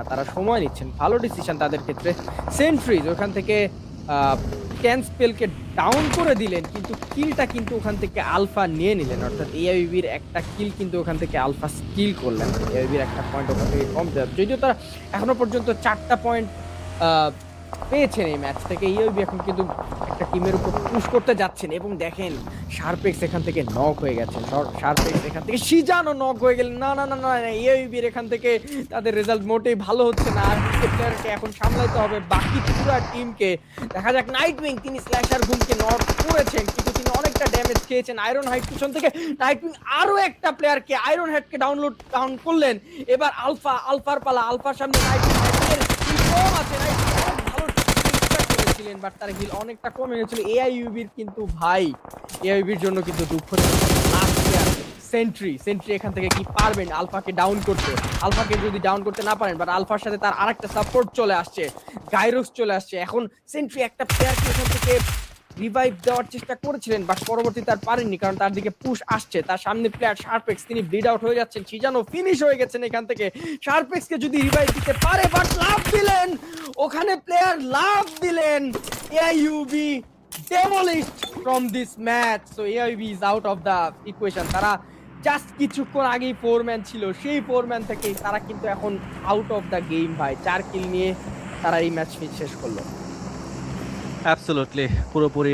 তারা সময় নিচ্ছেন, ভালো ডিসিশন তাদের ক্ষেত্রে। সেন্ট্রিজ ওখান থেকে ক্যান্সপেলকে ডাউন করে দিলেন, কিন্তু কিলটা কিন্তু ওখান থেকে আলফা নিয়ে নিলেন, অর্থাৎ এআইবির একটা কিল কিন্তু ওখান থেকে আলফা স্টিল করলেন। এআইবির একটা পয়েন্ট ওখান থেকে কম দেওয়া, যদিও তারা এখনো পর্যন্ত 4টা পয়েন্ট পেয়েছেন এই ম্যাচ থেকে। ইউবি এখন কিন্তু একটা টিমের উপর পুশ করতে যাচ্ছেন, এবং দেখেন শারপেক্স এখান থেকে নক হয়ে গেছেন, শারপেক্স এখান থেকে সিজানও নক হয়ে গেলেন। না না না না, ইউবির এখান থেকে তাদের রেজাল্ট মোটেই ভালো হচ্ছে না, আর প্লেয়ারকে এখন সামলাইতে হবে বাকি পুরো টিমকে। দেখা যাক নাইটউইং, তিনি স্ল্যাশার ঘুমকে নক করেছেন, কিন্তু তিনি অনেকটা ড্যামেজ খেয়েছেন। আয়রন হাইড পিছন থেকে নাইটউইং আরো একটা প্লেয়ারকে, আয়রন হেডকে ডাউন করলেন। এবার আলফার পালা, আলফার সামনে নাইটউইং কম আছে, বাট তার হিল অনেকটা কমে গেছিল এআইইউবির। কিন্তু ভাই এআইইউবির জন্য কিন্তু দুঃখ সেন্ট্রি এখান থেকে কি পারবেন আলফাকে ডাউন করতে? আলফাকে যদি ডাউন করতে না পারেন, বাট আলফার সাথে তার আরেকটা সাপোর্ট চলে আসছে, গাইরোস চলে আসছে। এখন সেন্ট্রি একটা প্লেয়ারকে এখান থেকে রিভাইভ দেওয়ার চেষ্টা করেছিলেন, বাট পরবর্তীতে আর পারেননি, কারণ তার দিকে পুশ আসছে। তার সামনে প্লেয়ার শারপেক্স, তিনি ব্লিড আউট হয়ে যাচ্ছেন, সিজানো ফিনিশ হয়ে গেছেন এখান থেকে। শারপেক্সকে যদি রিভাইভ দিতে পারে, বাট লাভ দিলেন ওখানে, প্লেয়ার লাভ দিলেন। AIUB demolished from this match, so AIB is out of the equation. তারা জাস্ট কিছুক্ষণ আগেই 4 ম্যান ছিল, সেই 4 ম্যান থেকেই তারা কিন্তু এখন আউট অফ দ্য গেম ভাই। 4 কিল নিয়ে তারা এই ম্যাচ শেষ করলো। অ্যাবসলিউটলি, পুরোপুরি